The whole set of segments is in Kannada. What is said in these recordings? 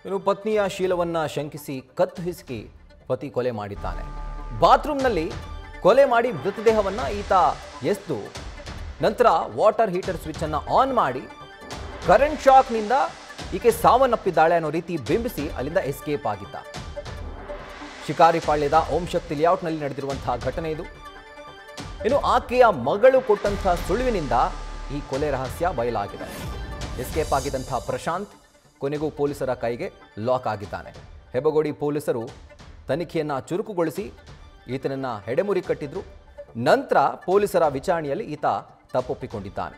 ಇನ್ನು ಪತ್ನಿಯ ಶೀಲವನ್ನ ಶಂಕಿಸಿ ಕತ್ತು ಹಿಸುಕಿ ಪತಿ ಕೊಲೆ ಮಾಡಿದ್ದಾನೆ. ಬಾತ್ರೂಮ್ನಲ್ಲಿ ಕೊಲೆ ಮಾಡಿ ಮೃತದೇಹವನ್ನ ಈತ ಎಸ್ದು ನಂತರ ವಾಟರ್ ಹೀಟರ್ ಸ್ವಿಚ್ ಅನ್ನು ಆನ್ ಮಾಡಿ ಕರೆಂಟ್ ಶಾಕ್ನಿಂದ ಈಕೆ ಸಾವನ್ನಪ್ಪಿದ್ದಾಳೆ ಅನ್ನೋ ರೀತಿ ಬಿಂಬಿಸಿ ಅಲ್ಲಿಂದ ಎಸ್ಕೇಪ್ ಆಗಿದ್ದ. ಶಿಕಾರಿಪಾಳ್ಯದ ಓಂ ಶಕ್ತಿ ಲೇಔಟ್ನಲ್ಲಿ ನಡೆದಿರುವಂತಹ ಘಟನೆ ಇದು. ಇನ್ನು ಆಕೆಯ ಮಗಳು ಕೊಟ್ಟಂತಹ ಸುಳಿವಿನಿಂದ ಈ ಕೊಲೆ ರಹಸ್ಯ ಬಯಲಾಗಿದೆ. ಎಸ್ಕೇಪ್ ಆಗಿದ್ದಂತಹ ಪ್ರಶಾಂತ್ ಕೊನೆಗೂ ಪೊಲೀಸರ ಕೈಗೆ ಲಾಕ್ ಆಗಿದ್ದಾನೆ. ಹೆಬ್ಬಗೋಡಿ ಪೊಲೀಸರು ತನಿಖೆಯನ್ನು ಚುರುಕುಗೊಳಿಸಿ ಈತನನ್ನು ಹೆಡೆಮುರಿ ಕಟ್ಟಿದ್ರು. ನಂತರ ಪೊಲೀಸರ ವಿಚಾರಣೆಯಲ್ಲಿ ಈತ ತಪ್ಪೊಪ್ಪಿಕೊಂಡಿದ್ದಾನೆ.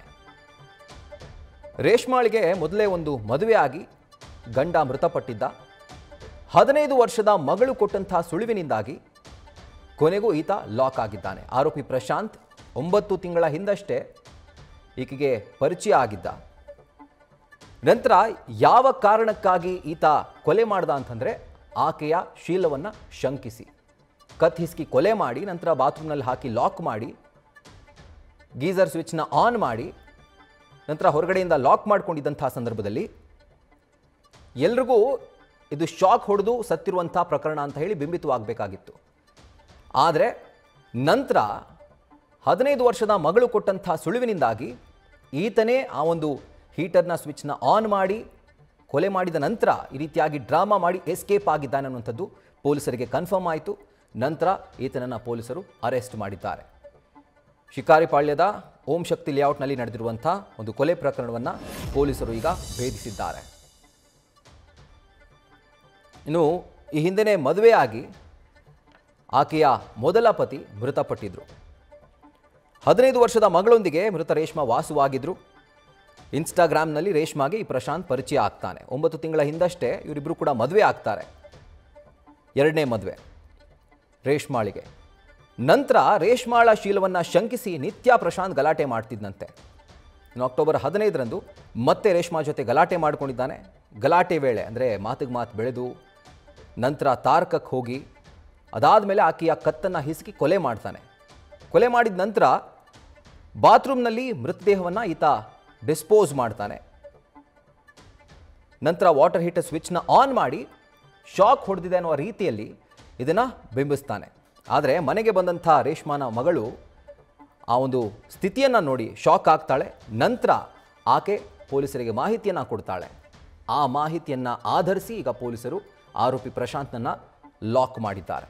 ರೇಷ್ಮಾಳಿಗೆ ಮೊದಲೇ ಒಂದು ಮದುವೆ ಆಗಿ ಗಂಡ ಮೃತಪಟ್ಟಿದ್ದ. 15 ವರ್ಷದ ಮಗಳು ಕೊಟ್ಟಂತಹ ಸುಳಿವಿನಿಂದಾಗಿ ಕೊನೆಗೂ ಈತ ಲಾಕ್ ಆಗಿದ್ದಾನೆ. ಆರೋಪಿ ಪ್ರಶಾಂತ್ 9 ತಿಂಗಳ ಹಿಂದಷ್ಟೇ ಈಕೆಗೆ ಪರಿಚಯ ಆಗಿದ್ದ. ನಂತರ ಯಾವ ಕಾರಣಕ್ಕಾಗಿ ಈತ ಕೊಲೆ ಮಾಡ್ದ ಅಂತಂದರೆ ಆಕೆಯ ಶೀಲವನ್ನು ಶಂಕಿಸಿ ಕತ್ತು ಹಿಸುಕಿ ಕೊಲೆ ಮಾಡಿ ನಂತರ ಬಾತ್ರೂಮ್ನಲ್ಲಿ ಹಾಕಿ ಲಾಕ್ ಮಾಡಿ ಗೀಸರ್ ಸ್ವಿಚ್ನ ಆನ್ ಮಾಡಿ ನಂತರ ಹೊರಗಡೆಯಿಂದ ಲಾಕ್ ಮಾಡಿಕೊಂಡಿದ್ದಂಥ ಸಂದರ್ಭದಲ್ಲಿ ಎಲ್ರಿಗೂ ಇದು ಶಾಕ್ ಹೊಡೆದು ಸತ್ತಿರುವಂಥ ಪ್ರಕರಣ ಅಂತ ಹೇಳಿ ಬಿಂಬಿತವಾಗಬೇಕಾಗಿತ್ತು. ಆದರೆ ನಂತರ 15 ವರ್ಷದ ಮಗಳು ಕೊಟ್ಟಂಥ ಸುಳಿವಿನಿಂದಾಗಿ ಈತನೇ ಆ ಒಂದು ಹೀಟರ್ನ ಸ್ವಿಚ್ನ ಆನ್ ಮಾಡಿ ಕೊಲೆ ಮಾಡಿದ ನಂತರ ಈ ರೀತಿಯಾಗಿ ಡ್ರಾಮಾ ಮಾಡಿ ಎಸ್ಕೇಪ್ ಆಗಿದ್ದಾನೆ ಅನ್ನುವಂಥದ್ದು ಪೊಲೀಸರಿಗೆ ಕನ್ಫರ್ಮ್ ಆಯಿತು. ನಂತರ ಈತನನ್ನು ಪೊಲೀಸರು ಅರೆಸ್ಟ್ ಮಾಡಿದ್ದಾರೆ. ಶಿಕಾರಿಪಾಳ್ಯದ ಓಂ ಶಕ್ತಿ ಲೇಔಟ್ನಲ್ಲಿ ನಡೆದಿರುವಂಥ ಒಂದು ಕೊಲೆ ಪ್ರಕರಣವನ್ನು ಪೊಲೀಸರು ಈಗ ಭೇದಿಸಿದ್ದಾರೆ. ಇನ್ನು ಈ ಹಿಂದೆಯೇ ಮದುವೆಯಾಗಿ ಆಕೆಯ ಮೊದಲ ಪತಿ ಮೃತಪಟ್ಟಿದ್ರು. 15 ವರ್ಷದ ಮಗಳೊಂದಿಗೆ ಮೃತ ರೇಷ್ಮಾ ವಾಸವಾಗಿದ್ದರು. ಇನ್ಸ್ಟಾಗ್ರಾಮ್ನಲ್ಲಿ ರೇಷ್ಮಾಗೆ ಈ ಪ್ರಶಾಂತ್ ಪರಿಚಯ ಆಗ್ತಾನೆ. 9 ತಿಂಗಳ ಹಿಂದಷ್ಟೇ ಇವರಿಬ್ಬರು ಕೂಡ ಮದುವೆ ಆಗ್ತಾರೆ. 2ನೇ ಮದುವೆ ರೇಷ್ಮಾಳಿಗೆ. ನಂತರ ರೇಷ್ಮಾಳ ಶೀಲವನ್ನು ಶಂಕಿಸಿ ನಿತ್ಯ ಪ್ರಶಾಂತ್ ಗಲಾಟೆ ಮಾಡ್ತಿದ್ದಂತೆ. ಇನ್ನು ಅಕ್ಟೋಬರ್ 15ರಂದು ಮತ್ತೆ ರೇಷ್ಮಾ ಜೊತೆ ಗಲಾಟೆ ಮಾಡ್ಕೊಂಡಿದ್ದಾನೆ. ಗಲಾಟೆ ವೇಳೆ ಅಂದರೆ ಮಾತಿಗೆ ಮಾತು ಬೆಳೆದು ನಂತರ ತಾರಕಕ್ಕೆ ಹೋಗಿ ಅದಾದಮೇಲೆ ಆಕೆಯ ಕತ್ತನ್ನು ಹಿಸುಕಿ ಕೊಲೆ ಮಾಡ್ತಾನೆ. ಕೊಲೆ ಮಾಡಿದ ನಂತರ ಬಾತ್ರೂಮ್ನಲ್ಲಿ ಮೃತದೇಹವನ್ನು ಈತ ಡಿಸ್ಪೋಸ್ ಮಾಡ್ತಾನೆ. ನಂತರ ವಾಟರ್ ಹೀಟರ್ ಸ್ವಿಚ್ನ ಆನ್ ಮಾಡಿ ಶಾಕ್ ಹೊಡೆದಿದೆ ಅನ್ನುವ ರೀತಿಯಲ್ಲಿ ಇದನ್ನು ಬಿಂಬಿಸ್ತಾನೆ. ಆದರೆ ಮನೆಗೆ ಬಂದಂಥ ರೇಷ್ಮಾನ ಮಗಳು ಆ ಒಂದು ಸ್ಥಿತಿಯನ್ನು ನೋಡಿ ಶಾಕ್ ಆಗ್ತಾಳೆ. ನಂತರ ಆಕೆ ಪೊಲೀಸರಿಗೆ ಮಾಹಿತಿಯನ್ನು ಕೊಡ್ತಾಳೆ. ಆ ಮಾಹಿತಿಯನ್ನು ಆಧರಿಸಿ ಈಗ ಪೊಲೀಸರು ಆರೋಪಿ ಪ್ರಶಾಂತ್ನನ್ನು ಲಾಕ್ ಮಾಡಿದ್ದಾರೆ.